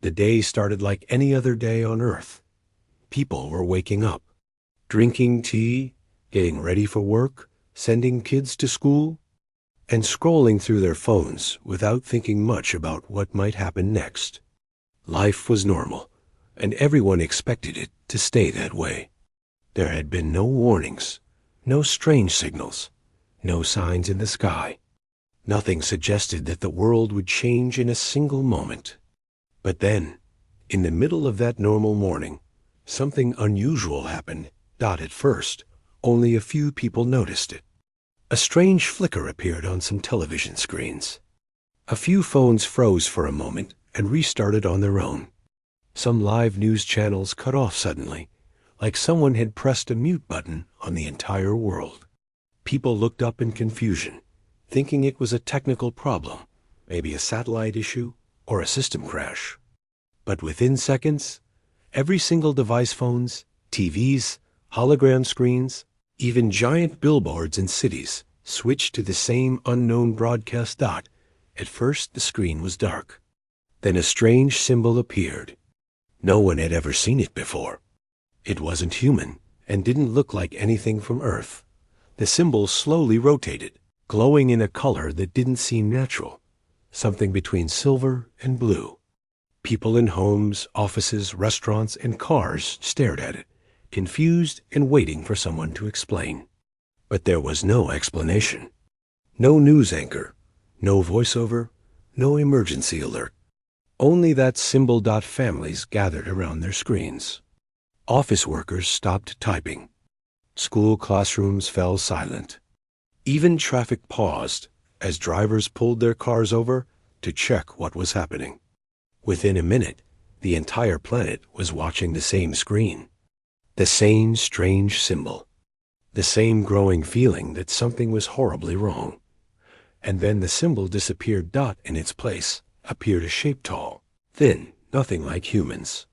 The day started like any other day on Earth. People were waking up, drinking tea, getting ready for work, sending kids to school, and scrolling through their phones without thinking much about what might happen next. Life was normal, and everyone expected it to stay that way. There had been no warnings, no strange signals, no signs in the sky. Nothing suggested that the world would change in a single moment. But then, in the middle of that normal morning, something unusual happened. At first, only a few people noticed it. A strange flicker appeared on some television screens. A few phones froze for a moment and restarted on their own. Some live news channels cut off suddenly, like someone had pressed a mute button on the entire world. People looked up in confusion, thinking it was a technical problem, maybe a satellite issue or a system crash. But within seconds, every single device, phones, TVs, hologram screens, even giant billboards in cities, switched to the same unknown broadcast. At first, the screen was dark. Then a strange symbol appeared. No one had ever seen it before. It wasn't human and didn't look like anything from Earth. The symbol slowly rotated, glowing in a color that didn't seem natural, something between silver and blue. People in homes, offices, restaurants, and cars stared at it, confused and waiting for someone to explain. But there was no explanation. No news anchor, no voiceover, no emergency alert. Only that symbol. Families gathered around their screens. Office workers stopped typing. School classrooms fell silent. Even traffic paused as drivers pulled their cars over to check what was happening. Within a minute, the entire planet was watching the same screen. The same strange symbol. The same growing feeling that something was horribly wrong. And then the symbol disappeared. In its place appeared a shape tall, thin, nothing like humans.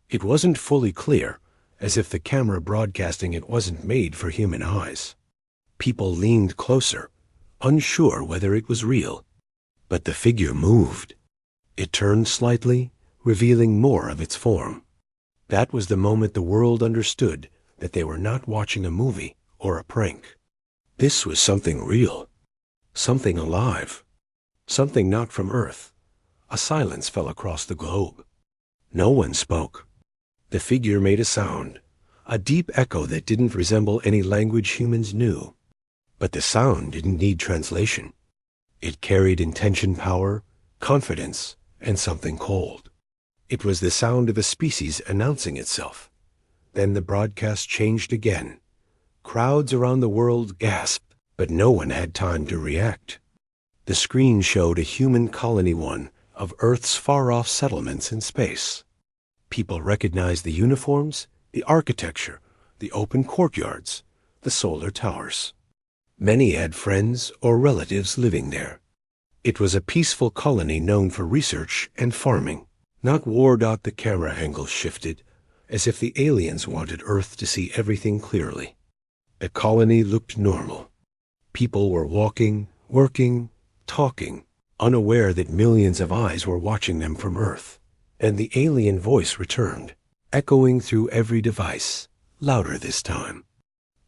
It wasn't fully clear, as if the camera broadcasting it wasn't made for human eyes. People leaned closer, unsure whether it was real. But the figure moved. It turned slightly, revealing more of its form. That was the moment the world understood that they were not watching a movie or a prank. This was something real, something alive, something not from Earth. A silence fell across the globe. No one spoke. The figure made a sound, a deep echo that didn't resemble any language humans knew. But the sound didn't need translation. It carried intention, power, confidence, and something cold. It was the sound of a species announcing itself. Then the broadcast changed again. Crowds around the world gasped, but no one had time to react. The screen showed a human colony, one of Earth's far-off settlements in space. People recognized the uniforms, the architecture, the open courtyards, the solar towers. Many had friends or relatives living there. It was a peaceful colony known for research and farming, not war. The camera angle shifted, as if the aliens wanted Earth to see everything clearly. The colony looked normal. People were walking, working, talking, unaware that millions of eyes were watching them from Earth. And the alien voice returned, echoing through every device, louder this time.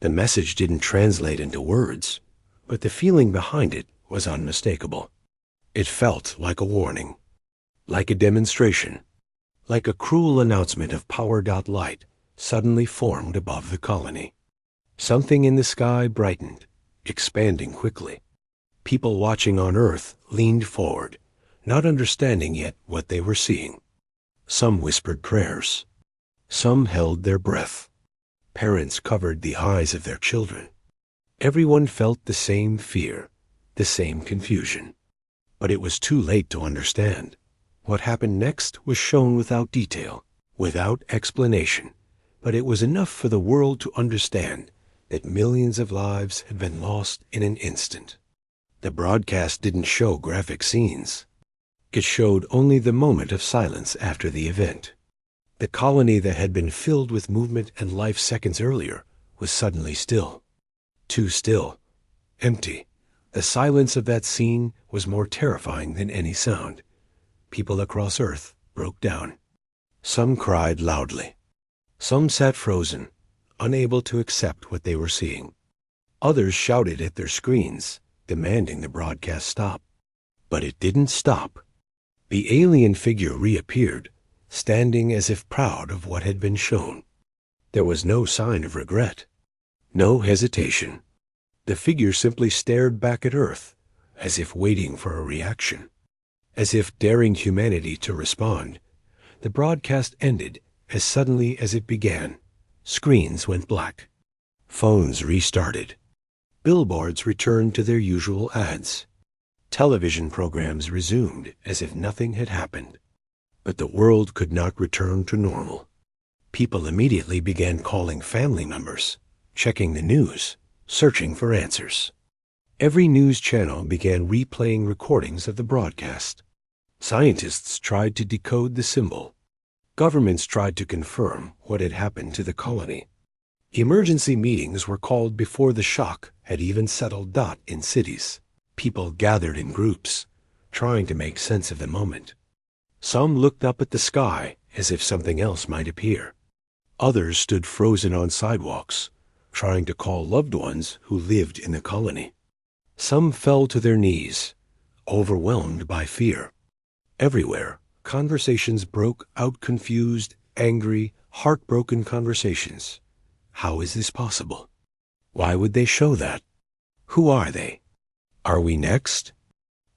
The message didn't translate into words, but the feeling behind it was unmistakable. It felt like a warning, like a demonstration, like a cruel announcement of power. Light suddenly formed above the colony. Something in the sky brightened, expanding quickly. People watching on Earth leaned forward, not understanding yet what they were seeing. Some whispered prayers. Some held their breath. Parents covered the eyes of their children. Everyone felt the same fear, the same confusion. But it was too late to understand. What happened next was shown without detail, without explanation, but it was enough for the world to understand that millions of lives had been lost in an instant. The broadcast didn't show graphic scenes. It showed only the moment of silence after the event. The colony that had been filled with movement and life seconds earlier was suddenly still. Too still. Empty. The silence of that scene was more terrifying than any sound. People across Earth broke down. Some cried loudly. Some sat frozen, unable to accept what they were seeing. Others shouted at their screens, demanding the broadcast stop. But it didn't stop. The alien figure reappeared, standing as if proud of what had been shown. There was no sign of regret, no hesitation. The figure simply stared back at Earth, as if waiting for a reaction, as if daring humanity to respond. The broadcast ended as suddenly as it began. Screens went black. Phones restarted. Billboards returned to their usual ads. Television programs resumed as if nothing had happened. But the world could not return to normal. People immediately began calling family members, checking the news, searching for answers. Every news channel began replaying recordings of the broadcast. Scientists tried to decode the symbol. Governments tried to confirm what had happened to the colony. Emergency meetings were called before the shock had even settled. In cities, people gathered in groups, trying to make sense of the moment. Some looked up at the sky as if something else might appear. Others stood frozen on sidewalks, trying to call loved ones who lived in the colony. Some fell to their knees, overwhelmed by fear. Everywhere, conversations broke out, confused, angry, heartbroken conversations. How is this possible? Why would they show that? Who are they? Are we next?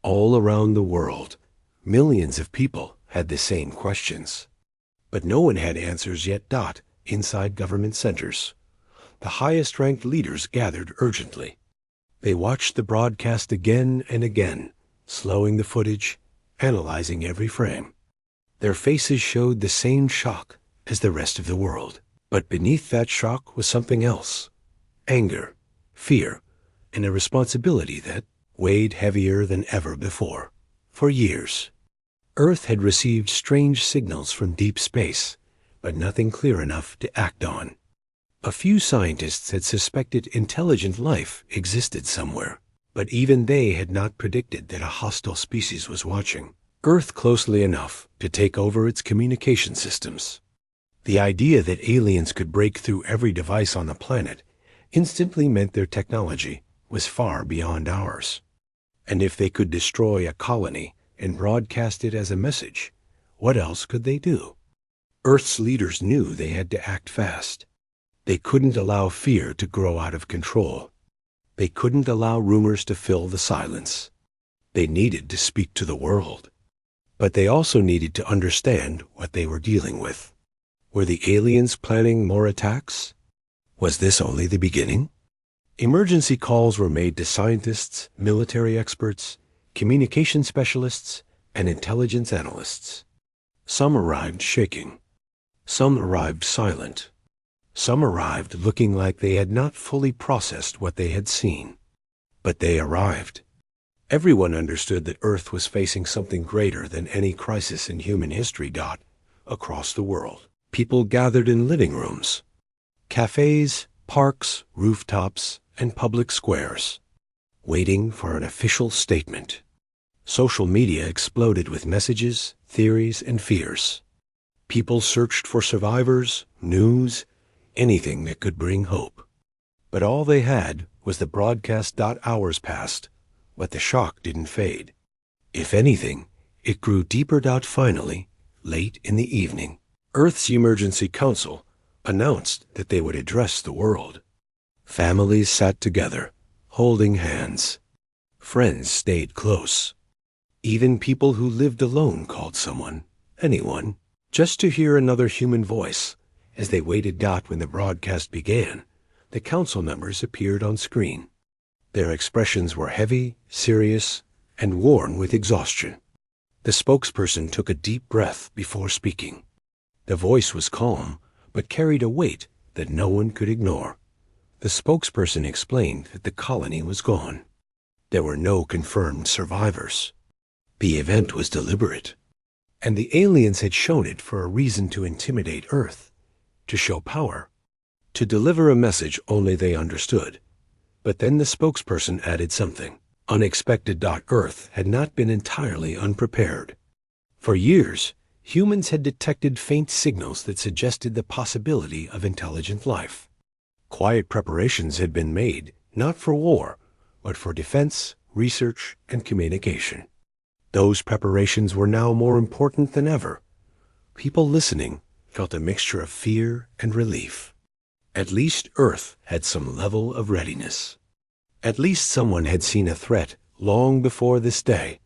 All around the world, millions of people had the same questions. But no one had answers yet. Inside government centers, the highest-ranked leaders gathered urgently. They watched the broadcast again and again, slowing the footage, analyzing every frame. Their faces showed the same shock as the rest of the world. But beneath that shock was something else. Anger, fear, and a responsibility that weighed heavier than ever before. For years, Earth had received strange signals from deep space, but nothing clear enough to act on. A few scientists had suspected intelligent life existed somewhere, but even they had not predicted that a hostile species was watching Earth closely enough to take over its communication systems. The idea that aliens could break through every device on the planet instantly meant their technology was far beyond ours. And if they could destroy a colony and broadcast it as a message, what else could they do? Earth's leaders knew they had to act fast. They couldn't allow fear to grow out of control. They couldn't allow rumors to fill the silence. They needed to speak to the world. But they also needed to understand what they were dealing with. Were the aliens planning more attacks? Was this only the beginning? Emergency calls were made to scientists, military experts, communication specialists, and intelligence analysts. Some arrived shaking. Some arrived silent. Some arrived looking like they had not fully processed what they had seen. But they arrived. Everyone understood that Earth was facing something greater than any crisis in human history. Across the world, people gathered in living rooms, cafes, parks, rooftops, and public squares, waiting for an official statement. Social media exploded with messages, theories, and fears. People searched for survivors, news, anything that could bring hope. But all they had was the broadcast. Hours passed, but the shock didn't fade. If anything, it grew deeper. Finally, late in the evening, Earth's Emergency Council announced that they would address the world. Families sat together, holding hands. Friends stayed close. Even people who lived alone called someone, anyone, just to hear another human voice. As they waited. When the broadcast began, the council members appeared on screen. Their expressions were heavy, serious, and worn with exhaustion. The spokesperson took a deep breath before speaking. The voice was calm, but carried a weight that no one could ignore. The spokesperson explained that the colony was gone. There were no confirmed survivors. The event was deliberate, and the aliens had shown it for a reason: to intimidate Earth, to show power, to deliver a message only they understood. But then the spokesperson added something unexpected. Earth had not been entirely unprepared. For years, Humans had detected faint signals that suggested the possibility of intelligent life. Quiet preparations had been made, not for war, but for defense, research, and communication. Those preparations were now more important than ever. People listening felt a mixture of fear and relief. At least Earth had some level of readiness. At least someone had seen a threat long before this day,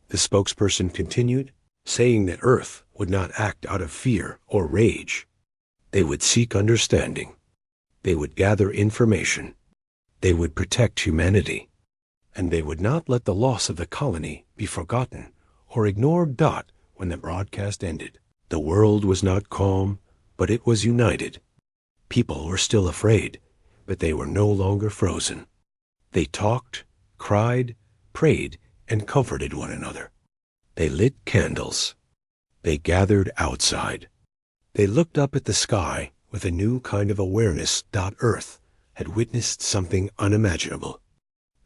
the spokesperson continued, saying that Earth would not act out of fear or rage. They would seek understanding. They would gather information. They would protect humanity. And they would not let the loss of the colony be forgotten or ignored. When the broadcast ended, the world was not calm, but it was united. People were still afraid, but they were no longer frozen. They talked, cried, prayed, and comforted one another. They lit candles. They gathered outside. They looked up at the sky with a new kind of awareness. Earth had witnessed something unimaginable.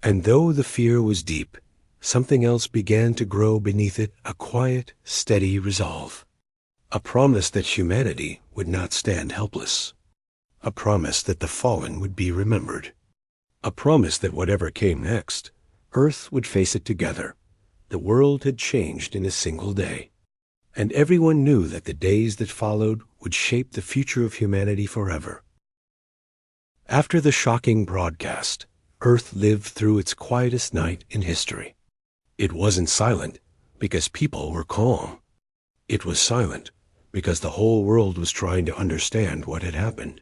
And though the fear was deep, something else began to grow beneath it, a quiet, steady resolve. A promise that humanity would not stand helpless. A promise that the fallen would be remembered. A promise that whatever came next, Earth would face it together. The world had changed in a single day. And everyone knew that the days that followed would shape the future of humanity forever. After the shocking broadcast, Earth lived through its quietest night in history. It wasn't silent because people were calm. It was silent because the whole world was trying to understand what had happened.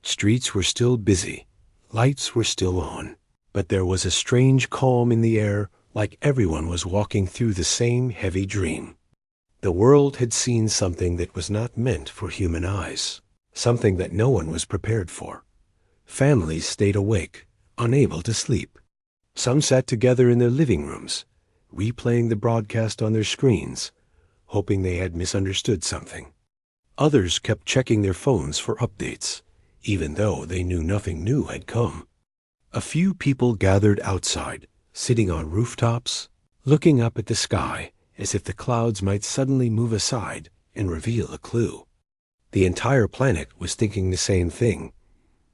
Streets were still busy, lights were still on, but there was a strange calm in the air, like everyone was walking through the same heavy dream. The world had seen something that was not meant for human eyes, something that no one was prepared for. Families stayed awake, unable to sleep. Some sat together in their living rooms, replaying the broadcast on their screens, hoping they had misunderstood something. Others kept checking their phones for updates, even though they knew nothing new had come. A few people gathered outside, sitting on rooftops, looking up at the sky as if the clouds might suddenly move aside and reveal a clue. The entire planet was thinking the same thing.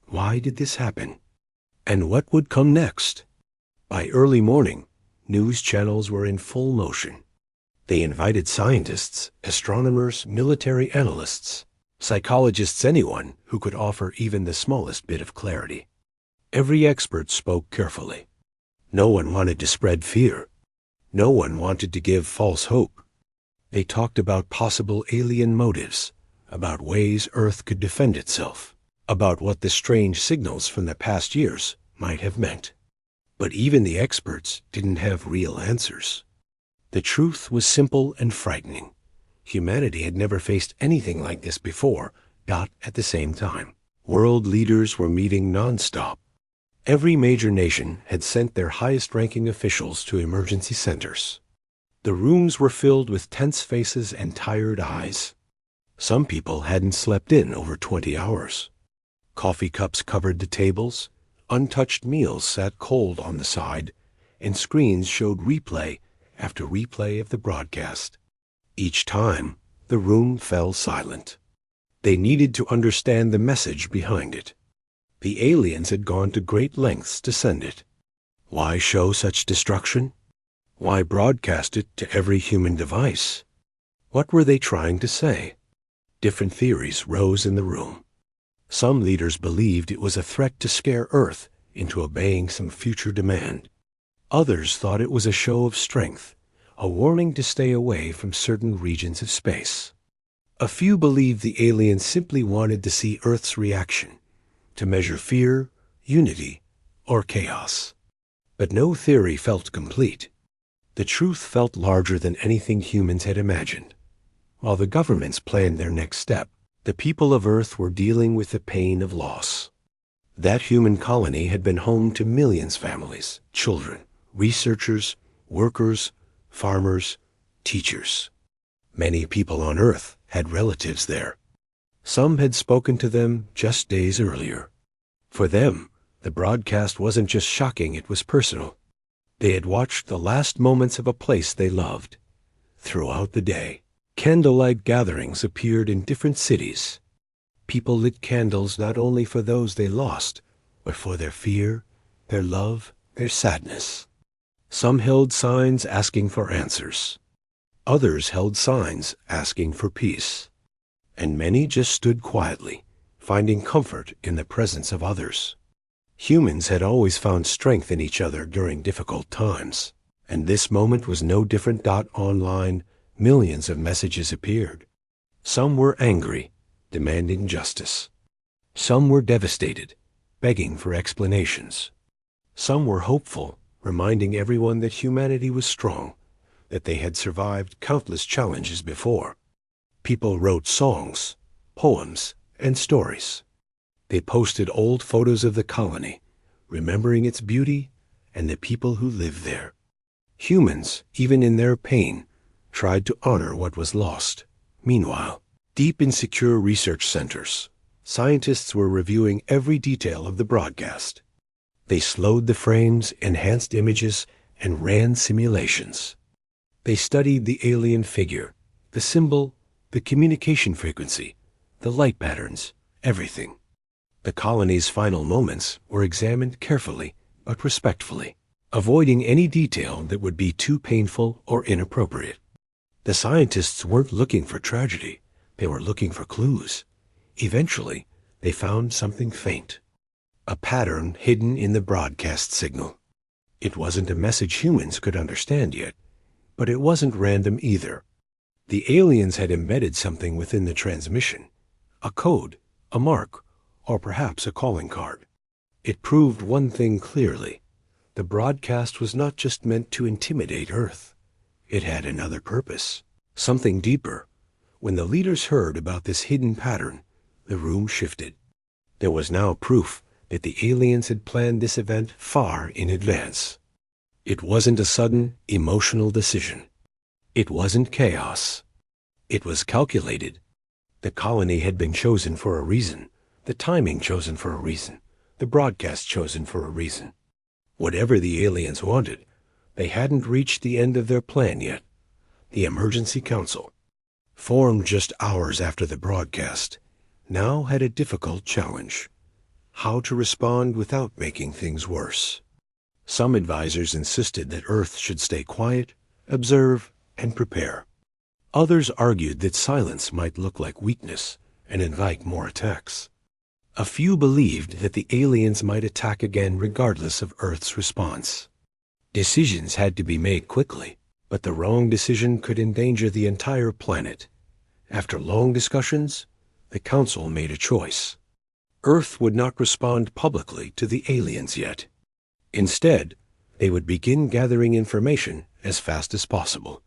Why did this happen? And what would come next? By early morning, news channels were in full motion. They invited scientists, astronomers, military analysts, psychologists, anyone who could offer even the smallest bit of clarity. Every expert spoke carefully. No one wanted to spread fear. No one wanted to give false hope. They talked about possible alien motives, about ways Earth could defend itself, about what the strange signals from the past years might have meant. But even the experts didn't have real answers. The truth was simple and frightening. Humanity had never faced anything like this before, at the same time. World leaders were meeting non-stop. Every major nation had sent their highest-ranking officials to emergency centers. The rooms were filled with tense faces and tired eyes. Some people hadn't slept in over 20 hours. Coffee cups covered the tables, untouched meals sat cold on the side, and screens showed replay after replay of the broadcast. Each time, the room fell silent. They needed to understand the message behind it. The aliens had gone to great lengths to send it. Why show such destruction? Why broadcast it to every human device? What were they trying to say? Different theories rose in the room. Some leaders believed it was a threat to scare Earth into obeying some future demand. Others thought it was a show of strength, a warning to stay away from certain regions of space. A few believed the aliens simply wanted to see Earth's reaction, to measure fear, unity, or chaos. But no theory felt complete. The truth felt larger than anything humans had imagined. While the governments planned their next step, the people of Earth were dealing with the pain of loss. That human colony had been home to millions of families, children, researchers, workers, farmers, teachers. Many people on Earth had relatives there. Some had spoken to them just days earlier. For them, the broadcast wasn't just shocking, it was personal. They had watched the last moments of a place they loved. Throughout the day, Candlelight gatherings appeared in different cities. People lit candles not only for those they lost, but for their fear, their love, their sadness. Some held signs asking for answers. Others held signs asking for peace. And many just stood quietly, finding comfort in the presence of others. Humans had always found strength in each other during difficult times, and this moment was no different. Online, millions of messages appeared. Some were angry, demanding justice. Some were devastated, begging for explanations. Some were hopeful, reminding everyone that humanity was strong, that they had survived countless challenges before. People wrote songs, poems, and stories. They posted old photos of the colony, remembering its beauty and the people who lived there. Humans, even in their pain, tried to honor what was lost. Meanwhile, deep in secure research centers, scientists were reviewing every detail of the broadcast. They slowed the frames, enhanced images, and ran simulations. They studied the alien figure, the symbol, the communication frequency, the light patterns, everything. The colony's final moments were examined carefully but respectfully, avoiding any detail that would be too painful or inappropriate. The scientists weren't looking for tragedy. They were looking for clues. Eventually, they found something faint. A pattern hidden in the broadcast signal. It wasn't a message humans could understand yet, but it wasn't random either. The aliens had embedded something within the transmission. A code, a mark, or perhaps a calling card. It proved one thing clearly. The broadcast was not just meant to intimidate Earth. It had another purpose, something deeper. When the leaders heard about this hidden pattern, the room shifted. There was now proof that the aliens had planned this event far in advance. It wasn't a sudden, emotional decision. It wasn't chaos. It was calculated. The colony had been chosen for a reason, the timing chosen for a reason, the broadcast chosen for a reason. Whatever the aliens wanted, they hadn't reached the end of their plan yet. The Emergency Council, formed just hours after the broadcast, now had a difficult challenge: how to respond without making things worse. Some advisors insisted that Earth should stay quiet, observe, and prepare. Others argued that silence might look like weakness and invite more attacks. A few believed that the aliens might attack again regardless of Earth's response. Decisions had to be made quickly, but the wrong decision could endanger the entire planet. After long discussions, the Council made a choice. Earth would not respond publicly to the aliens yet. Instead, they would begin gathering information as fast as possible.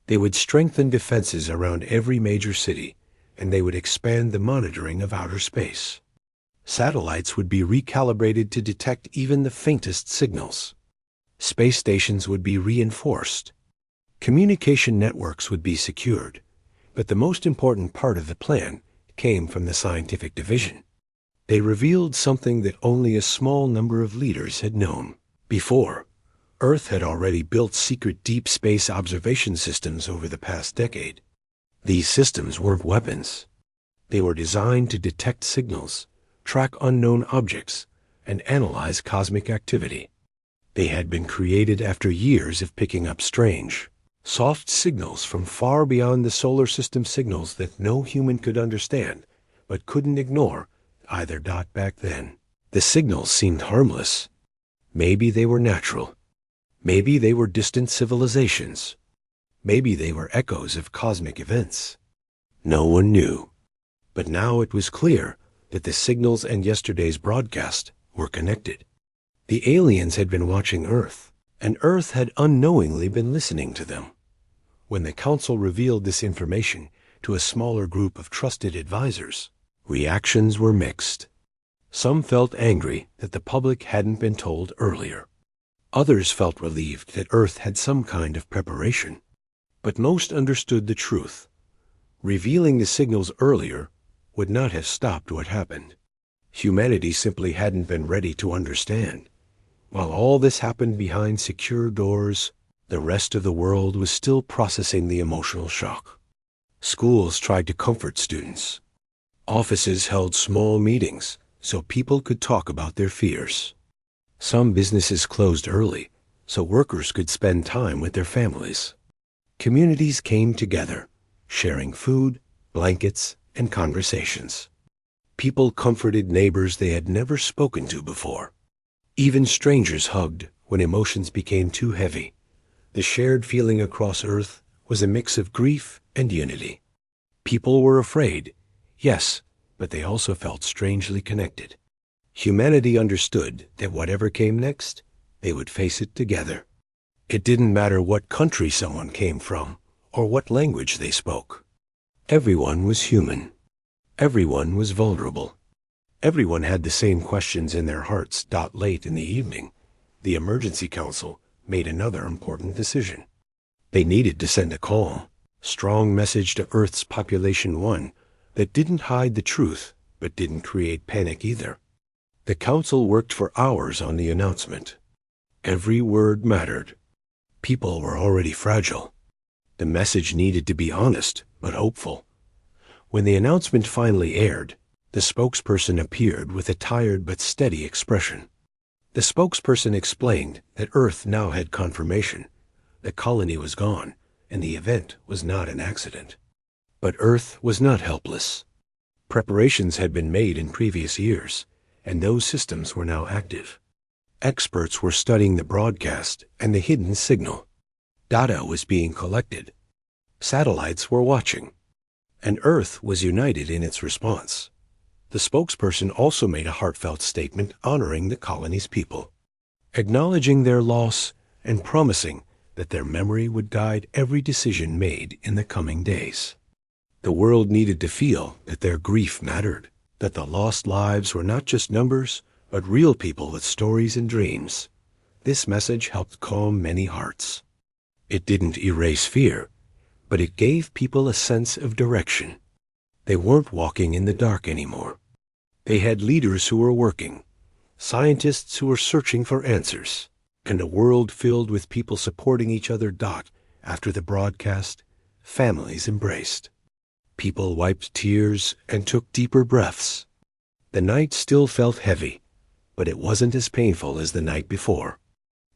They would strengthen defenses around every major city, and they would expand the monitoring of outer space. Satellites would be recalibrated to detect even the faintest signals. Space stations would be reinforced. Communication networks would be secured. But the most important part of the plan came from the scientific division. They revealed something that only a small number of leaders had known. Before, Earth had already built secret deep space observation systems over the past decade. These systems weren't weapons. They were designed to detect signals, track unknown objects, and analyze cosmic activity. They had been created after years of picking up strange, soft signals from far beyond the solar system, signals that no human could understand, but couldn't ignore either. Back then, the signals seemed harmless. Maybe they were natural. Maybe they were distant civilizations. Maybe they were echoes of cosmic events. No one knew. But now it was clear that the signals and yesterday's broadcast were connected. The aliens had been watching Earth, and Earth had unknowingly been listening to them. When the Council revealed this information to a smaller group of trusted advisors, reactions were mixed. Some felt angry that the public hadn't been told earlier. Others felt relieved that Earth had some kind of preparation. But most understood the truth. Revealing the signals earlier would not have stopped what happened. Humanity simply hadn't been ready to understand. While all this happened behind secure doors, the rest of the world was still processing the emotional shock. Schools tried to comfort students. Offices held small meetings so people could talk about their fears. Some businesses closed early so workers could spend time with their families. Communities came together, sharing food, blankets, and conversations. People comforted neighbors they had never spoken to before. Even strangers hugged when emotions became too heavy. The shared feeling across Earth was a mix of grief and unity. People were afraid, yes, but they also felt strangely connected. Humanity understood that whatever came next, they would face it together. It didn't matter what country someone came from or what language they spoke. Everyone was human. Everyone was vulnerable. Everyone had the same questions in their hearts. Late in the evening, the Emergency Council made another important decision. They needed to send a calm, strong message to Earth's population one that didn't hide the truth but didn't create panic either. The council worked for hours on the announcement. Every word mattered. People were already fragile. The message needed to be honest but hopeful. When the announcement finally aired, the spokesperson appeared with a tired but steady expression. The spokesperson explained that Earth now had confirmation. The colony was gone, and the event was not an accident. But Earth was not helpless. Preparations had been made in previous years, and those systems were now active. Experts were studying the broadcast and the hidden signal. Data was being collected. Satellites were watching. And Earth was united in its response. The spokesperson also made a heartfelt statement honoring the colony's people, acknowledging their loss and promising that their memory would guide every decision made in the coming days. The world needed to feel that their grief mattered, that the lost lives were not just numbers, but real people with stories and dreams. This message helped calm many hearts. It didn't erase fear, but it gave people a sense of direction. They weren't walking in the dark anymore. They had leaders who were working, scientists who were searching for answers, and a world filled with people supporting each other. After the broadcast, families embraced. People wiped tears and took deeper breaths. The night still felt heavy, but it wasn't as painful as the night before.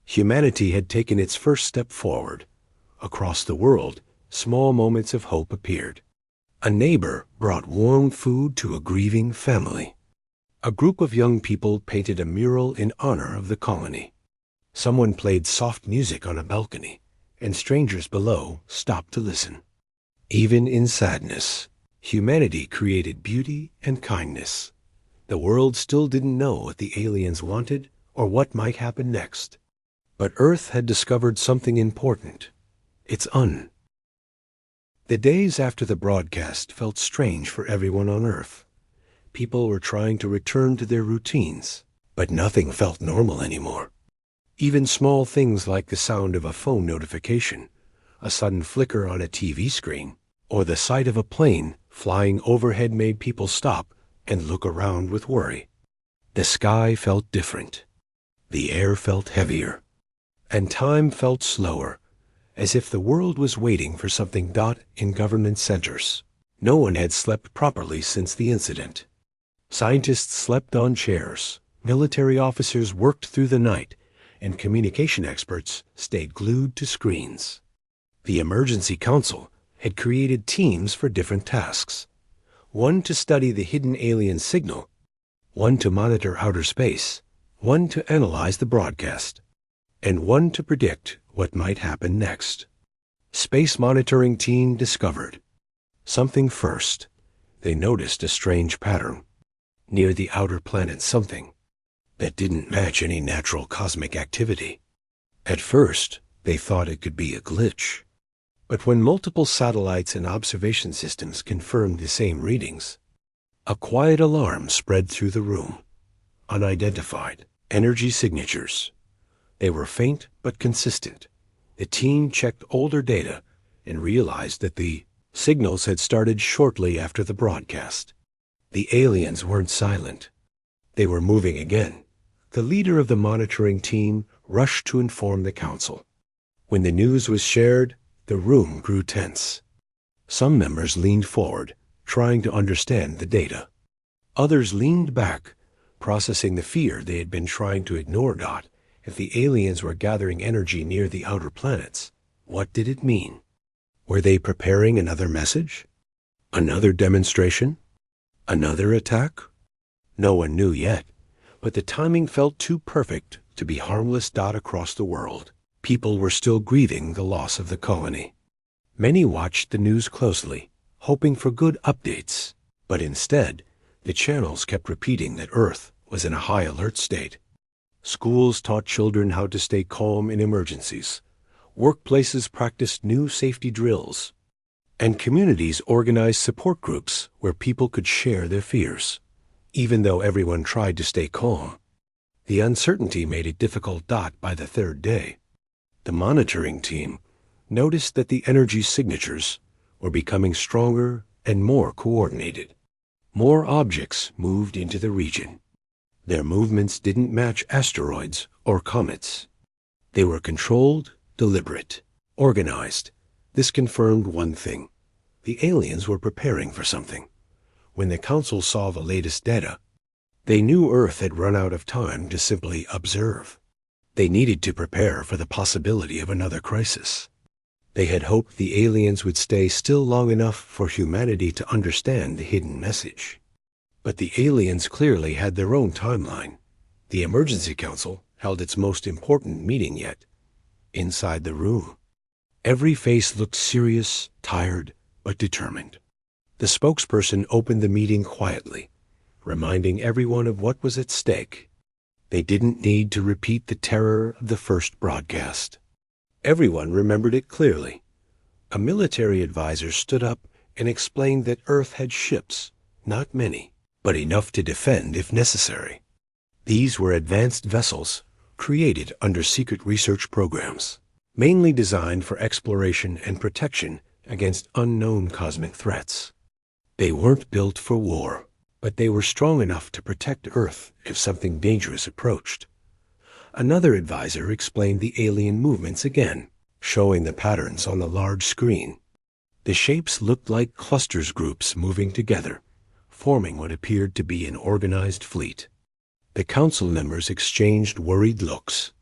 Humanity had taken its first step forward. Across the world, small moments of hope appeared. A neighbor brought warm food to a grieving family. A group of young people painted a mural in honor of the colony. Someone played soft music on a balcony, and strangers below stopped to listen. Even in sadness, humanity created beauty and kindness. The world still didn't know what the aliens wanted or what might happen next. But Earth had discovered something important. Its un. The days after the broadcast felt strange for everyone on Earth. People were trying to return to their routines, but nothing felt normal anymore. Even small things like the sound of a phone notification, a sudden flicker on a TV screen, or the sight of a plane flying overhead made people stop and look around with worry. The sky felt different. The air felt heavier. And time felt slower, as if the world was waiting for something. In government centers, no one had slept properly since the incident. Scientists slept on chairs, military officers worked through the night, and communication experts stayed glued to screens. The Emergency Council had created teams for different tasks. One to study the hidden alien signal, one to monitor outer space, one to analyze the broadcast, and one to predict what might happen next. Space monitoring team discovered something first. They noticed a strange pattern near the outer planet, something that didn't match any natural cosmic activity. At first, they thought it could be a glitch. But when multiple satellites and observation systems confirmed the same readings, a quiet alarm spread through the room. Unidentified energy signatures. They were faint but consistent. The team checked older data and realized that the signals had started shortly after the broadcast. The aliens weren't silent. They were moving again. The leader of the monitoring team rushed to inform the council. When the news was shared, the room grew tense. Some members leaned forward, trying to understand the data. Others leaned back, processing the fear they had been trying to ignore. If the aliens were gathering energy near the outer planets, what did it mean? Were they preparing another message? Another demonstration? Another attack? No one knew yet, but the timing felt too perfect to be harmless. Across the world, people were still grieving the loss of the colony. Many watched the news closely, hoping for good updates, but instead, the channels kept repeating that Earth was in a high alert state. Schools taught children how to stay calm in emergencies. Workplaces practiced new safety drills, and communities organized support groups where people could share their fears. Even though everyone tried to stay calm, the uncertainty made it difficult. By the third day, the monitoring team noticed that the energy signatures were becoming stronger and more coordinated. More objects moved into the region. Their movements didn't match asteroids or comets. They were controlled, deliberate, organized. This confirmed one thing: the aliens were preparing for something. When the Council saw the latest data, they knew Earth had run out of time to simply observe. They needed to prepare for the possibility of another crisis. They had hoped the aliens would stay still long enough for humanity to understand the hidden message. But the aliens clearly had their own timeline. The Emergency Council held its most important meeting yet. Inside the room, every face looked serious, tired, but determined. The spokesperson opened the meeting quietly, reminding everyone of what was at stake. They didn't need to repeat the terror of the first broadcast. Everyone remembered it clearly. A military advisor stood up and explained that Earth had ships, not many, but enough to defend if necessary. These were advanced vessels created under secret research programs, mainly designed for exploration and protection against unknown cosmic threats. They weren't built for war, but they were strong enough to protect Earth if something dangerous approached. Another advisor explained the alien movements again, showing the patterns on the large screen. The shapes looked like clusters, groups moving together, forming what appeared to be an organized fleet. The council members exchanged worried looks.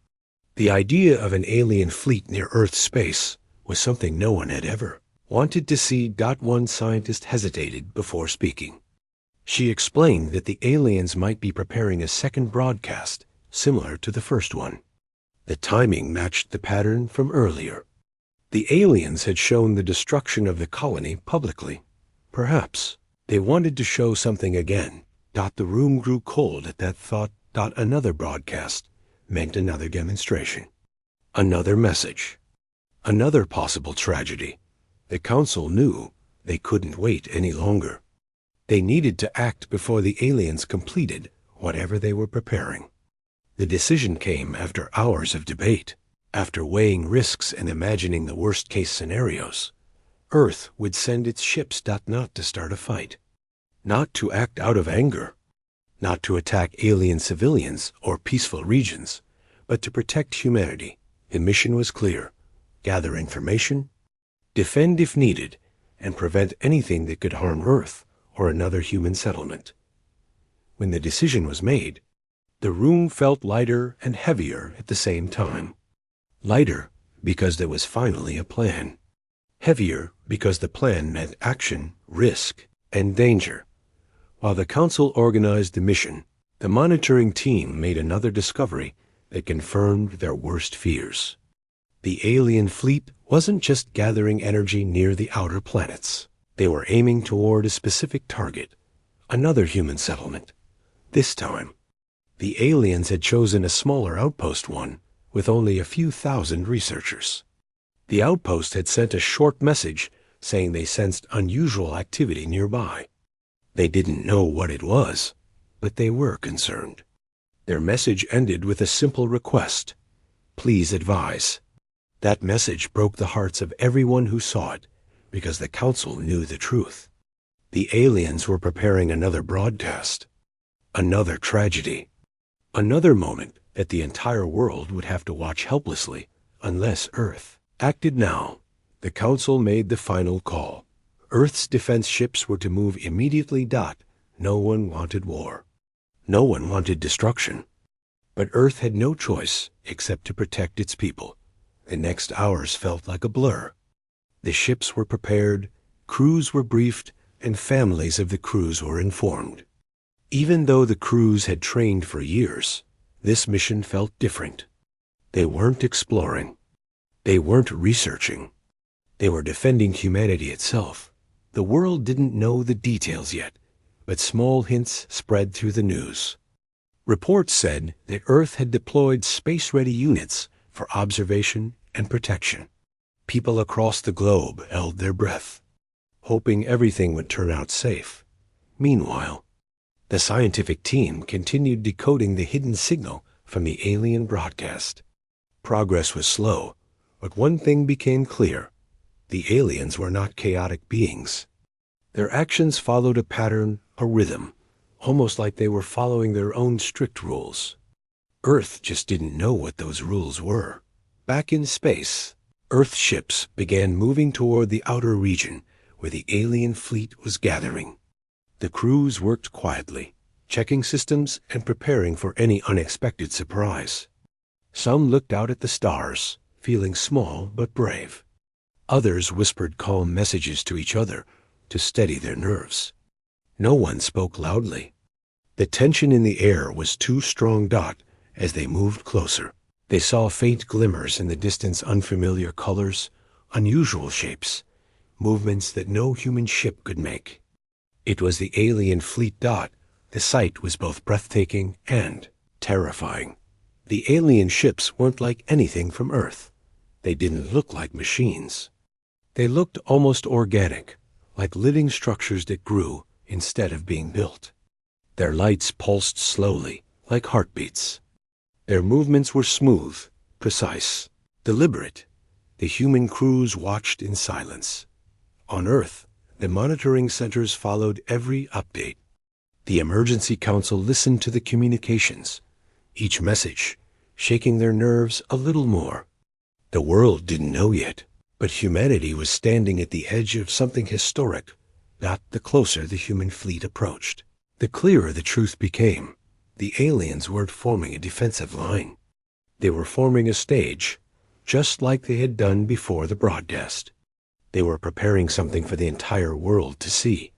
The idea of an alien fleet near Earth's space was something no one had ever wanted to see. One scientist hesitated before speaking. She explained that the aliens might be preparing a second broadcast, similar to the first one. The timing matched the pattern from earlier. The aliens had shown the destruction of the colony publicly. Perhaps they wanted to show something again. The room grew cold at that thought. Another broadcast meant another demonstration, another message, another possible tragedy. The council knew they couldn't wait any longer. They needed to act before the aliens completed whatever they were preparing. The decision came after hours of debate, after weighing risks and imagining the worst-case scenarios. Earth would send its ships not to start a fight, not to act out of anger, not to attack alien civilians or peaceful regions, but to protect humanity. The mission was clear: gather information, defend if needed, and prevent anything that could harm Earth or another human settlement. When the decision was made, the room felt lighter and heavier at the same time. Lighter because there was finally a plan. Heavier because the plan meant action, risk, and danger. While the council organized the mission, the monitoring team made another discovery that confirmed their worst fears. The alien fleet wasn't just gathering energy near the outer planets. They were aiming toward a specific target, another human settlement. This time, the aliens had chosen a smaller outpost one with only a few thousand researchers. The outpost had sent a short message saying they sensed unusual activity nearby. They didn't know what it was, but they were concerned. Their message ended with a simple request: please advise. That message broke the hearts of everyone who saw it, because the council knew the truth. The aliens were preparing another broadcast, another tragedy, another moment that the entire world would have to watch helplessly unless Earth acted. Now, the council made the final call. Earth's defense ships were to move immediately. No one wanted war. No one wanted destruction. But Earth had no choice except to protect its people. The next hours felt like a blur. The ships were prepared, crews were briefed, and families of the crews were informed. Even though the crews had trained for years, this mission felt different. They weren't exploring. They weren't researching. They were defending humanity itself. The world didn't know the details yet, but small hints spread through the news. Reports said that Earth had deployed space-ready units for observation and protection. People across the globe held their breath, hoping everything would turn out safe. Meanwhile, the scientific team continued decoding the hidden signal from the alien broadcast. Progress was slow, but one thing became clear. The aliens were not chaotic beings. Their actions followed a pattern, a rhythm, almost like they were following their own strict rules. Earth just didn't know what those rules were. Back in space, Earth ships began moving toward the outer region where the alien fleet was gathering. The crews worked quietly, checking systems and preparing for any unexpected surprise. Some looked out at the stars, feeling small but brave. Others whispered calm messages to each other to steady their nerves. No one spoke loudly. The tension in the air was too strong. As they moved closer, they saw faint glimmers in the distance, unfamiliar colors, unusual shapes, movements that no human ship could make. It was the alien fleet. The sight was both breathtaking and terrifying. The alien ships weren't like anything from Earth. They didn't look like machines. They looked almost organic, like living structures that grew instead of being built. Their lights pulsed slowly, like heartbeats. Their movements were smooth, precise, deliberate. The human crews watched in silence. On Earth, the monitoring centers followed every update. The emergency council listened to the communications, each message shaking their nerves a little more. The world didn't know yet, but humanity was standing at the edge of something historic. The closer the human fleet approached, the clearer the truth became. The aliens weren't forming a defensive line. They were forming a stage, just like they had done before the broadcast. They were preparing something for the entire world to see.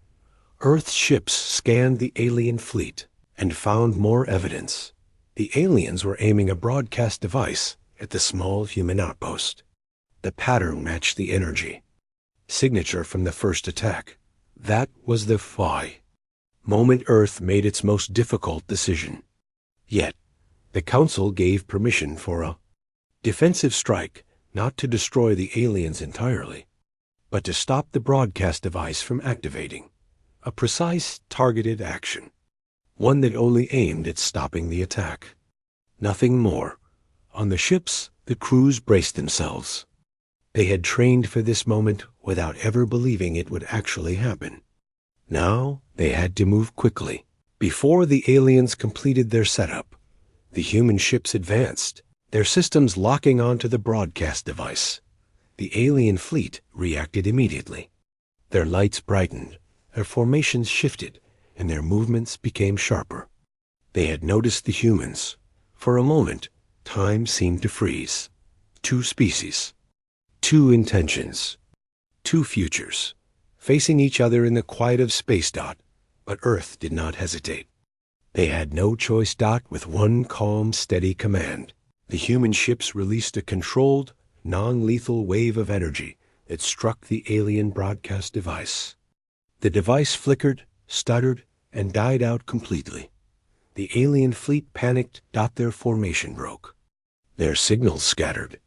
Earth's ships scanned the alien fleet and found more evidence. The aliens were aiming a broadcast device at the small human outpost. The pattern matched the energy signature from the first attack. That was the HFY moment Earth made its most difficult decision. Yet, the Council gave permission for a defensive strike, not to destroy the aliens entirely, but to stop the broadcast device from activating. A precise, targeted action. One that only aimed at stopping the attack. Nothing more. On the ships, the crews braced themselves. They had trained for this moment without ever believing it would actually happen. Now they had to move quickly. Before the aliens completed their setup, the human ships advanced, their systems locking onto the broadcast device. The alien fleet reacted immediately. Their lights brightened, their formations shifted, and their movements became sharper. They had noticed the humans. For a moment, time seemed to freeze. Two species, two intentions, two futures, facing each other in the quiet of space. But Earth did not hesitate. They had no choice. With one calm, steady command, the human ships released a controlled, non-lethal wave of energy that struck the alien broadcast device. The device flickered, stuttered, and died out completely. The alien fleet panicked. Their formation broke. Their signals scattered.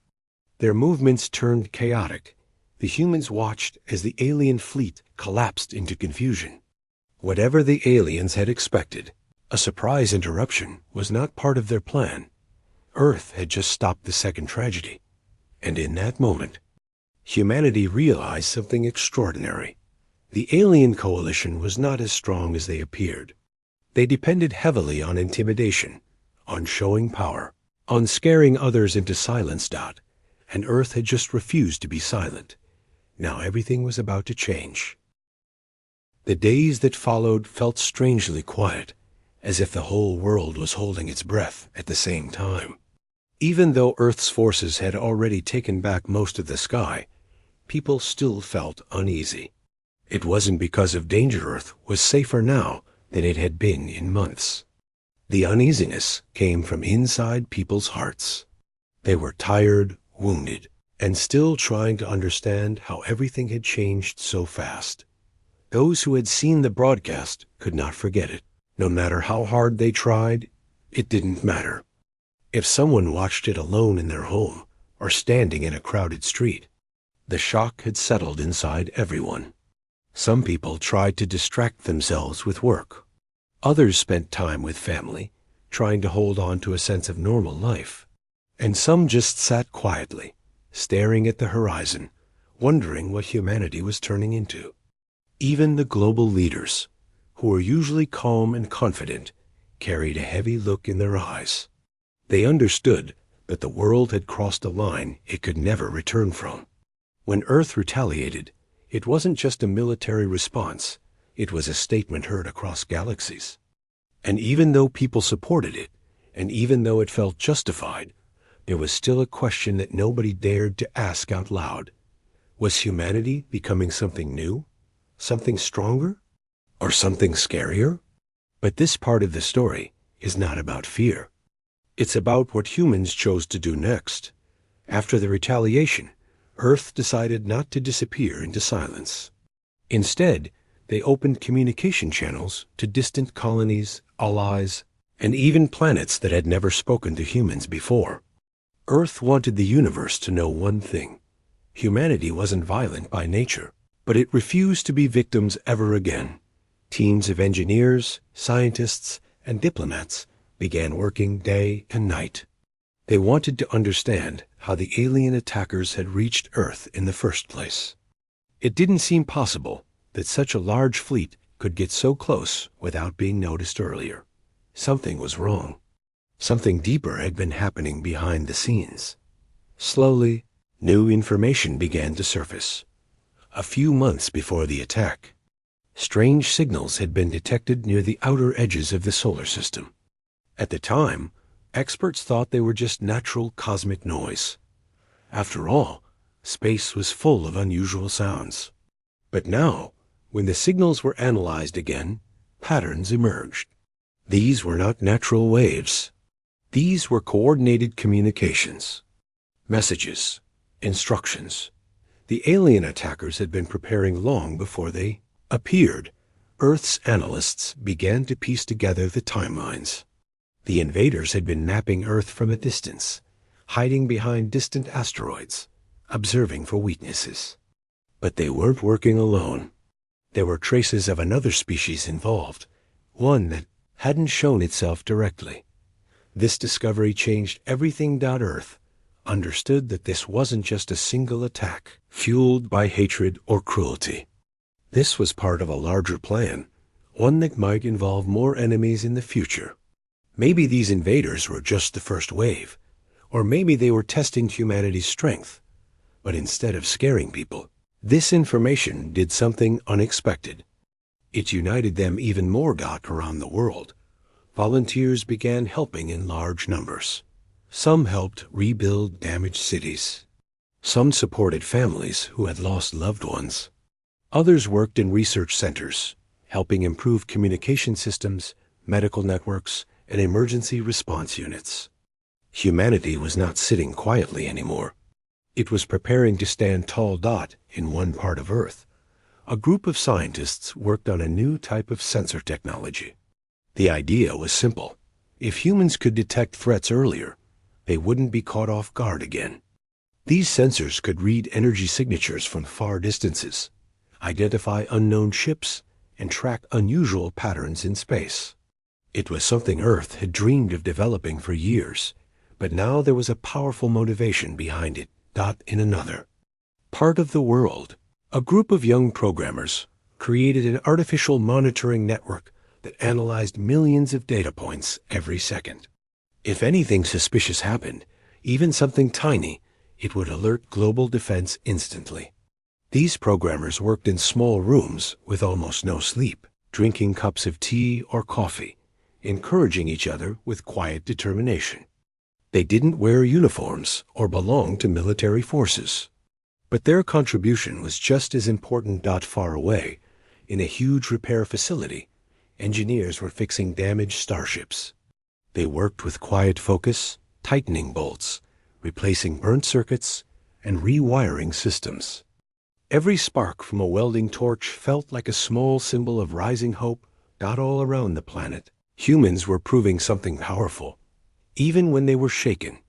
Their movements turned chaotic. The humans watched as the alien fleet collapsed into confusion. Whatever the aliens had expected, a surprise interruption was not part of their plan. Earth had just stopped the second tragedy. And in that moment, humanity realized something extraordinary. The alien coalition was not as strong as they appeared. They depended heavily on intimidation, on showing power, on scaring others into silence. And Earth had just refused to be silent. Now everything was about to change. The days that followed felt strangely quiet, as if the whole world was holding its breath at the same time. Even though Earth's forces had already taken back most of the sky, people still felt uneasy. It wasn't because of danger. Earth was safer now than it had been in months. The uneasiness came from inside people's hearts. They were tired, wounded, and still trying to understand how everything had changed so fast. Those who had seen the broadcast could not forget it. No matter how hard they tried, it didn't matter. If someone watched it alone in their home or standing in a crowded street, the shock had settled inside everyone. Some people tried to distract themselves with work. Others spent time with family, trying to hold on to a sense of normal life. And some just sat quietly, staring at the horizon, wondering what humanity was turning into. Even the global leaders, who were usually calm and confident, carried a heavy look in their eyes. They understood that the world had crossed a line it could never return from. When Earth retaliated, it wasn't just a military response, it was a statement heard across galaxies. And even though people supported it, and even though it felt justified, there was still a question that nobody dared to ask out loud. Was humanity becoming something new? Something stronger? Or something scarier? But this part of the story is not about fear. It's about what humans chose to do next. After the retaliation, Earth decided not to disappear into silence. Instead, they opened communication channels to distant colonies, allies, and even planets that had never spoken to humans before. Earth wanted the universe to know one thing. Humanity wasn't violent by nature, but it refused to be victims ever again. Teams of engineers, scientists, and diplomats began working day and night. They wanted to understand how the alien attackers had reached Earth in the first place. It didn't seem possible that such a large fleet could get so close without being noticed earlier. Something was wrong. Something deeper had been happening behind the scenes. Slowly, new information began to surface. A few months before the attack, strange signals had been detected near the outer edges of the solar system. At the time, experts thought they were just natural cosmic noise. After all, space was full of unusual sounds. But now, when the signals were analyzed again, patterns emerged. These were not natural waves. These were coordinated communications. Messages, instructions. The alien attackers had been preparing long before they appeared. Earth's analysts began to piece together the timelines. The invaders had been mapping Earth from a distance, hiding behind distant asteroids, observing for weaknesses. But they weren't working alone. There were traces of another species involved, one that hadn't shown itself directly. This discovery changed everything. Earth understood that this wasn't just a single attack fueled by hatred or cruelty. This was part of a larger plan, one that might involve more enemies in the future. Maybe these invaders were just the first wave, or maybe they were testing humanity's strength. But instead of scaring people, this information did something unexpected. It united them even more. Around the world, volunteers began helping in large numbers. Some helped rebuild damaged cities. Some supported families who had lost loved ones. Others worked in research centers, helping improve communication systems, medical networks, and emergency response units. Humanity was not sitting quietly anymore. It was preparing to stand tall. In one part of Earth, a group of scientists worked on a new type of sensor technology. The idea was simple. If humans could detect threats earlier, they wouldn't be caught off guard again. These sensors could read energy signatures from far distances, identify unknown ships, and track unusual patterns in space. It was something Earth had dreamed of developing for years, but now there was a powerful motivation behind it. In another part of the world, a group of young programmers created an artificial monitoring network that analyzed millions of data points every second. If anything suspicious happened, even something tiny, it would alert global defense instantly. These programmers worked in small rooms with almost no sleep, drinking cups of tea or coffee, encouraging each other with quiet determination. They didn't wear uniforms or belong to military forces, but their contribution was just as important. Far away, in a huge repair facility, engineers were fixing damaged starships. They worked with quiet focus, tightening bolts, replacing burnt circuits, and rewiring systems. Every spark from a welding torch felt like a small symbol of rising hope. All around the planet, humans were proving something powerful. Even when they were shaken,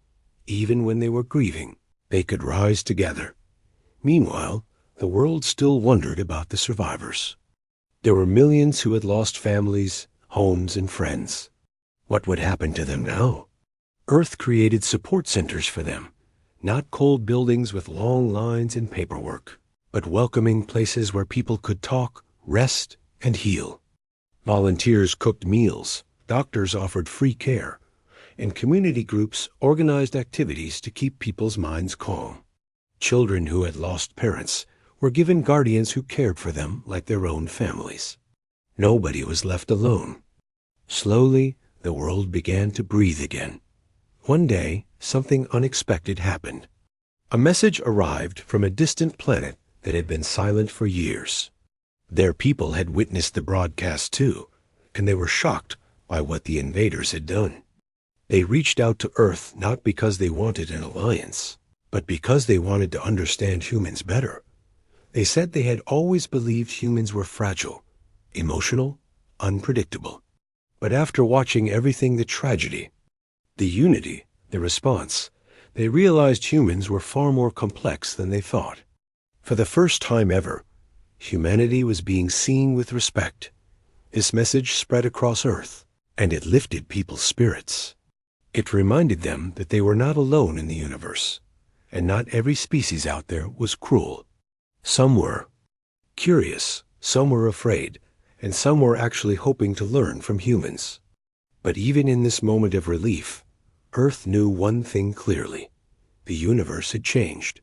even when they were grieving, they could rise together. Meanwhile, the world still wondered about the survivors. There were millions who had lost families, homes, and friends. What would happen to them now? Earth created support centers for them, not cold buildings with long lines and paperwork, but welcoming places where people could talk, rest, and heal. Volunteers cooked meals, doctors offered free care, and community groups organized activities to keep people's minds calm. Children who had lost parents were given guardians who cared for them like their own families. Nobody was left alone. Slowly, the world began to breathe again. One day, something unexpected happened. A message arrived from a distant planet that had been silent for years. Their people had witnessed the broadcast too, and they were shocked by what the invaders had done. They reached out to Earth not because they wanted an alliance, but because they wanted to understand humans better. They said they had always believed humans were fragile, emotional, unpredictable. But after watching everything, the tragedy, the unity, the response, they realized humans were far more complex than they thought. For the first time ever, humanity was being seen with respect. This message spread across Earth, and it lifted people's spirits. It reminded them that they were not alone in the universe, and not every species out there was cruel. Some were curious, some were afraid, and some were actually hoping to learn from humans. But even in this moment of relief, Earth knew one thing clearly: the universe had changed.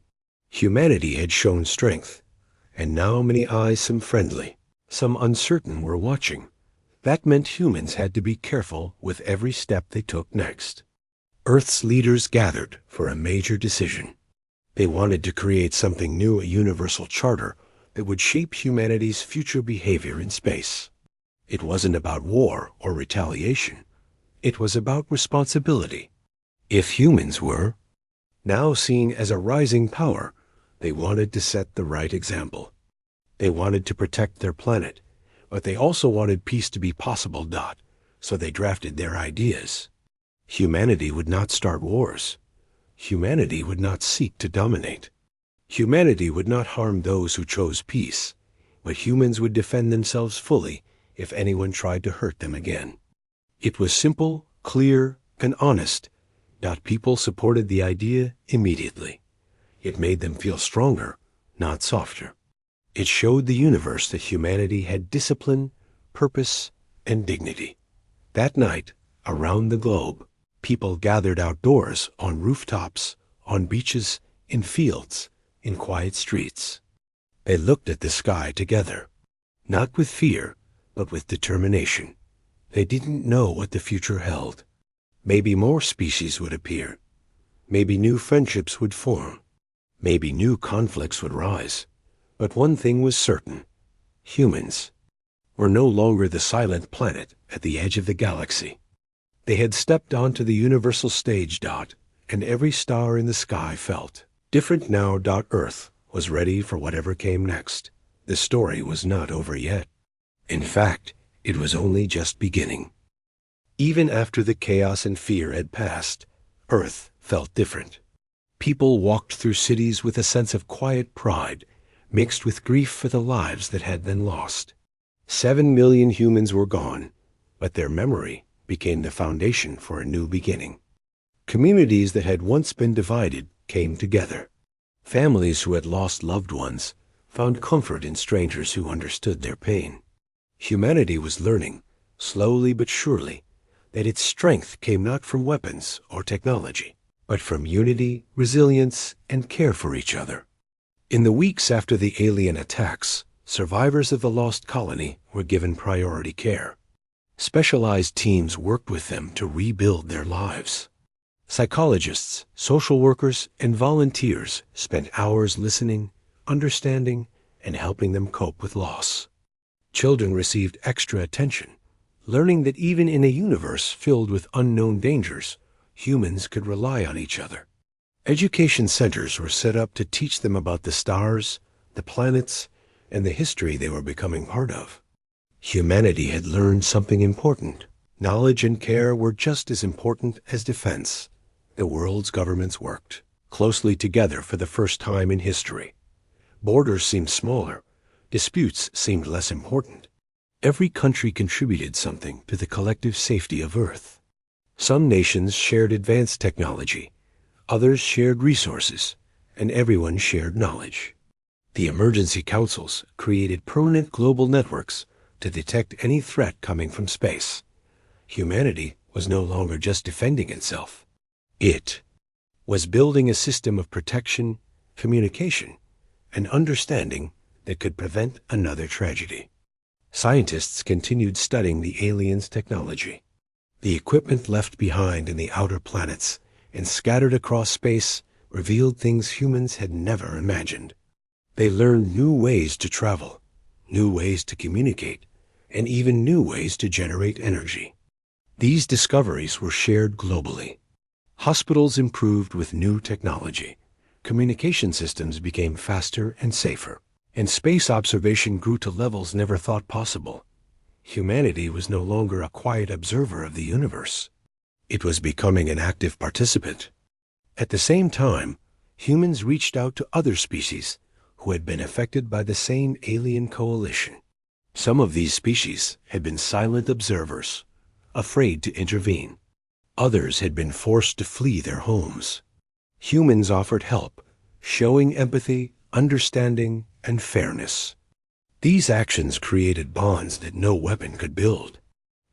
Humanity had shown strength, and now many eyes, some friendly, some uncertain, were watching. That meant humans had to be careful with every step they took next. Earth's leaders gathered for a major decision. They wanted to create something new, a universal charter that would shape humanity's future behavior in space. It wasn't about war or retaliation. It was about responsibility. If humans were now seen as a rising power, they wanted to set the right example. They wanted to protect their planet, but they also wanted peace to be possible. So they drafted their ideas. Humanity would not start wars. Humanity would not seek to dominate. Humanity would not harm those who chose peace, but humans would defend themselves fully if anyone tried to hurt them again. It was simple, clear, and honest. People supported the idea immediately. It made them feel stronger, not softer. It showed the universe that humanity had discipline, purpose, and dignity. That night, around the globe, people gathered outdoors, on rooftops, on beaches, in fields, in quiet streets. They looked at the sky together, not with fear, but with determination. They didn't know what the future held. Maybe more species would appear. Maybe new friendships would form. Maybe new conflicts would rise. But one thing was certain: humans were no longer the silent planet at the edge of the galaxy. They had stepped onto the universal stage. And every star in the sky felt different now. Earth was ready for whatever came next. The story was not over yet. In fact, it was only just beginning. Even after the chaos and fear had passed, Earth felt different. People walked through cities with a sense of quiet pride, mixed with grief for the lives that had been lost. 7 million humans were gone, but their memory became the foundation for a new beginning. Communities that had once been divided came together. Families who had lost loved ones found comfort in strangers who understood their pain. Humanity was learning, slowly but surely, that its strength came not from weapons or technology, but from unity, resilience, and care for each other. In the weeks after the alien attacks, survivors of the lost colony were given priority care. Specialized teams worked with them to rebuild their lives. Psychologists, social workers, and volunteers spent hours listening, understanding, and helping them cope with loss. Children received extra attention, learning that even in a universe filled with unknown dangers, humans could rely on each other. Education centers were set up to teach them about the stars, the planets, and the history they were becoming part of. Humanity had learned something important. Knowledge and care were just as important as defense. The world's governments worked closely together for the first time in history. Borders seemed smaller. Disputes seemed less important. Every country contributed something to the collective safety of Earth. Some nations shared advanced technology, others shared resources, and everyone shared knowledge. The emergency councils created permanent global networks to detect any threat coming from space. Humanity was no longer just defending itself. It was building a system of protection, communication, and understanding that could prevent another tragedy. Scientists continued studying the aliens' technology. The equipment left behind in the outer planets and scattered across space revealed things humans had never imagined. They learned new ways to travel, new ways to communicate, and even new ways to generate energy. These discoveries were shared globally. Hospitals improved with new technology. Communication systems became faster and safer, and space observation grew to levels never thought possible. Humanity was no longer a quiet observer of the universe. It was becoming an active participant. At the same time, humans reached out to other species who had been affected by the same alien coalition. Some of these species had been silent observers, afraid to intervene. Others had been forced to flee their homes. Humans offered help, showing empathy, understanding, and fairness. These actions created bonds that no weapon could build.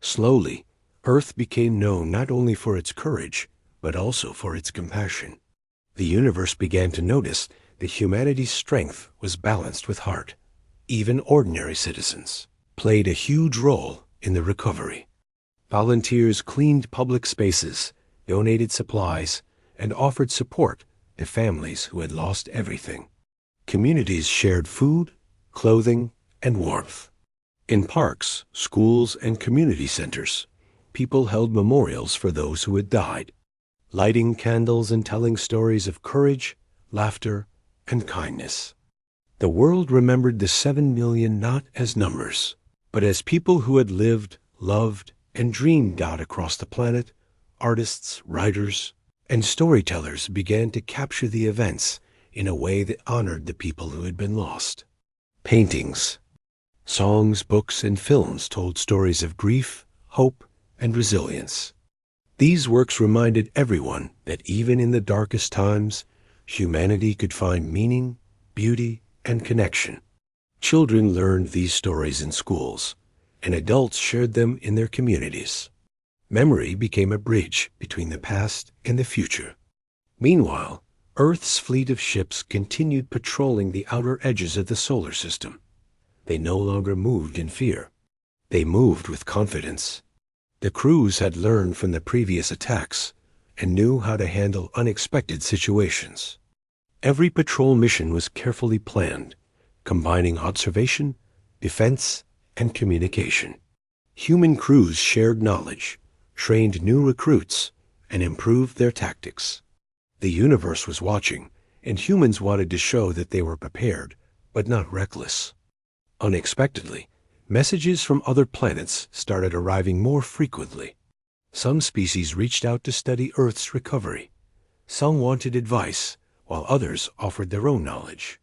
Slowly, Earth became known not only for its courage, but also for its compassion. The universe began to notice that humanity's strength was balanced with heart. Even ordinary citizens played a huge role in the recovery. Volunteers cleaned public spaces, donated supplies, and offered support to families who had lost everything. Communities shared food, clothing, and warmth. In parks, schools, and community centers, people held memorials for those who had died, lighting candles and telling stories of courage, laughter, and kindness. The world remembered the 7 million not as numbers, but as people who had lived, loved, and dreamed out across the planet. Artists, writers, and storytellers began to capture the events in a way that honored the people who had been lost. Paintings, songs, books, and films told stories of grief, hope, and resilience. These works reminded everyone that even in the darkest times, humanity could find meaning, beauty, and connection. Children learned these stories in schools, and adults shared them in their communities. Memory became a bridge between the past and the future. Meanwhile, Earth's fleet of ships continued patrolling the outer edges of the solar system. They no longer moved in fear. They moved with confidence. The crews had learned from the previous attacks and knew how to handle unexpected situations. Every patrol mission was carefully planned, combining observation, defense, and communication. Human crews shared knowledge, trained new recruits, and improved their tactics. The universe was watching, and humans wanted to show that they were prepared, but not reckless. Unexpectedly, messages from other planets started arriving more frequently. Some species reached out to study Earth's recovery. Some wanted advice, while others offered their own knowledge.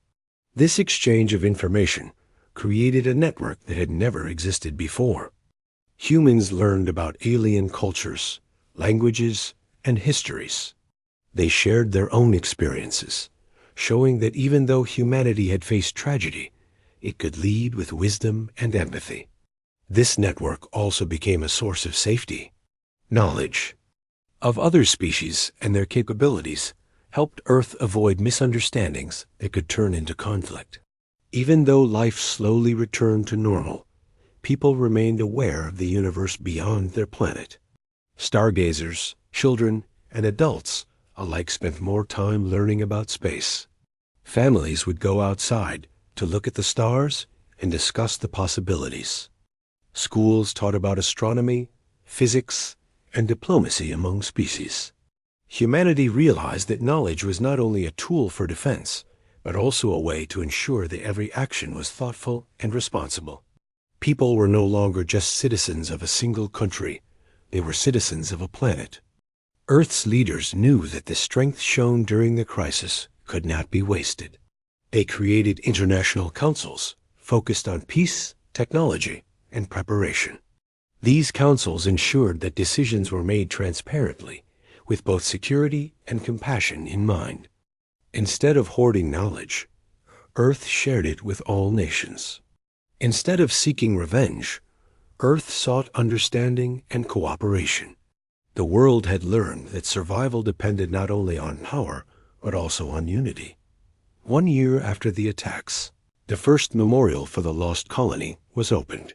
This exchange of information created a network that had never existed before. Humans learned about alien cultures, languages, and histories. They shared their own experiences, showing that even though humanity had faced tragedy, it could lead with wisdom and empathy. This network also became a source of safety. Knowledge of other species and their capabilities helped Earth avoid misunderstandings that could turn into conflict. Even though life slowly returned to normal, people remained aware of the universe beyond their planet. Stargazers, children, and adults alike spent more time learning about space. Families would go outside to look at the stars and discuss the possibilities. Schools taught about astronomy, physics, and diplomacy among species. Humanity realized that knowledge was not only a tool for defense, but also a way to ensure that every action was thoughtful and responsible. People were no longer just citizens of a single country. They were citizens of a planet. Earth's leaders knew that the strength shown during the crisis could not be wasted. They created international councils focused on peace, technology, and preparation. These councils ensured that decisions were made transparently, with both security and compassion in mind. Instead of hoarding knowledge, Earth shared it with all nations. Instead of seeking revenge, Earth sought understanding and cooperation. The world had learned that survival depended not only on power, but also on unity. 1 year after the attacks, the first memorial for the lost colony was opened.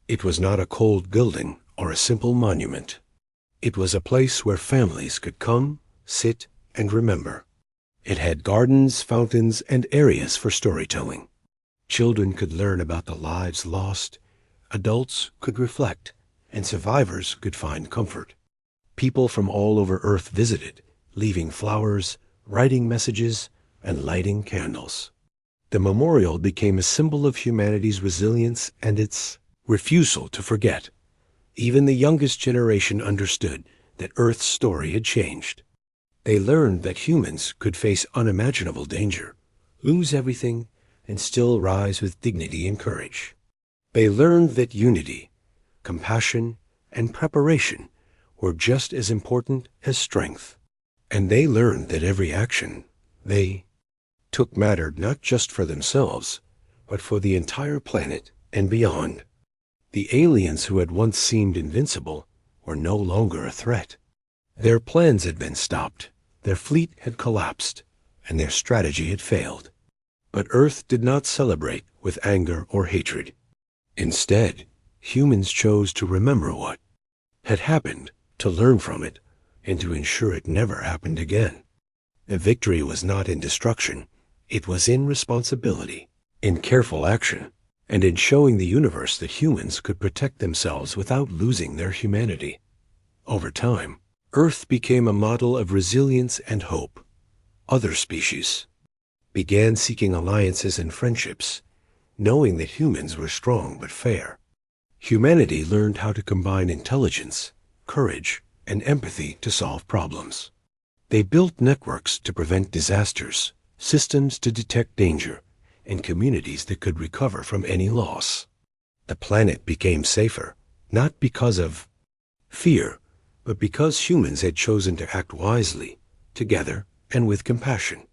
It was not a cold building or a simple monument. It was a place where families could come, sit, and remember. It had gardens, fountains, and areas for storytelling. Children could learn about the lives lost, adults could reflect, and survivors could find comfort. People from all over Earth visited, leaving flowers, writing messages, and lighting candles. The memorial became a symbol of humanity's resilience and its refusal to forget. Even the youngest generation understood that Earth's story had changed. They learned that humans could face unimaginable danger, lose everything, and still rise with dignity and courage. They learned that unity, compassion, and preparation were just as important as strength. And they learned that every action they took mattered not just for themselves, but for the entire planet and beyond. The aliens who had once seemed invincible were no longer a threat. Their plans had been stopped, their fleet had collapsed, and their strategy had failed. But Earth did not celebrate with anger or hatred. Instead, humans chose to remember what had happened, to learn from it, and to ensure it never happened again. The victory was not in destruction. It was in responsibility, in careful action, and in showing the universe that humans could protect themselves without losing their humanity. Over time, Earth became a model of resilience and hope. Other species began seeking alliances and friendships, knowing that humans were strong but fair. Humanity learned how to combine intelligence, courage, and empathy to solve problems. They built networks to prevent disasters, systems to detect danger, and communities that could recover from any loss. The planet became safer, not because of fear, but because humans had chosen to act wisely, together, and with compassion.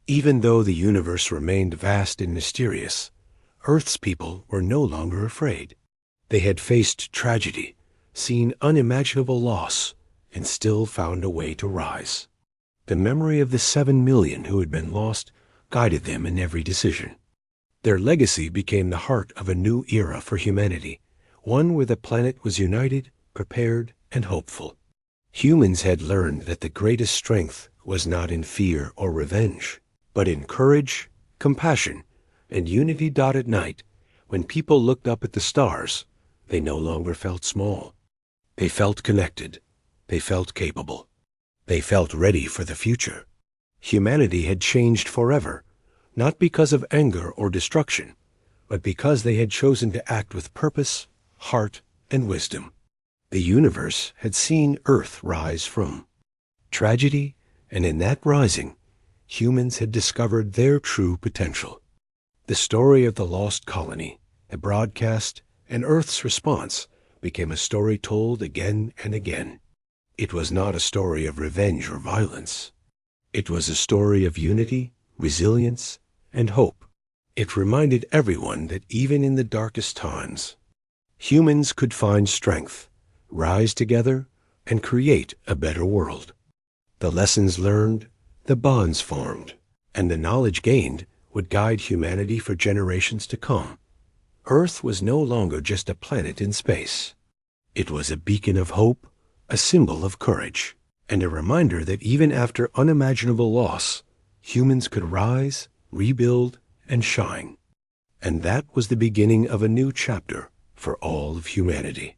Even though the universe remained vast and mysterious, Earth's people were no longer afraid. They had faced tragedy, seen unimaginable loss, and still found a way to rise. The memory of the 7 million who had been lost guided them in every decision. Their legacy became the heart of a new era for humanity, one where the planet was united, prepared, and hopeful. Humans had learned that the greatest strength was not in fear or revenge, but in courage, compassion, and unity. At night, when people looked up at the stars, they no longer felt small. They felt connected. They felt capable. They felt ready for the future. Humanity had changed forever, not because of anger or destruction, but because they had chosen to act with purpose, heart, and wisdom. The universe had seen Earth rise from tragedy, and in that rising, humans had discovered their true potential. The story of the lost colony, the broadcast, and Earth's response became a story told again and again. It was not a story of revenge or violence. It was a story of unity, resilience, and hope. It reminded everyone that even in the darkest times, humans could find strength, rise together, and create a better world. The lessons learned, The bonds formed, and the knowledge gained would guide humanity for generations to come. Earth was no longer just a planet in space. It was a beacon of hope, a symbol of courage, and a reminder that even after unimaginable loss, humans could rise, rebuild, and shine. And that was the beginning of a new chapter for all of humanity.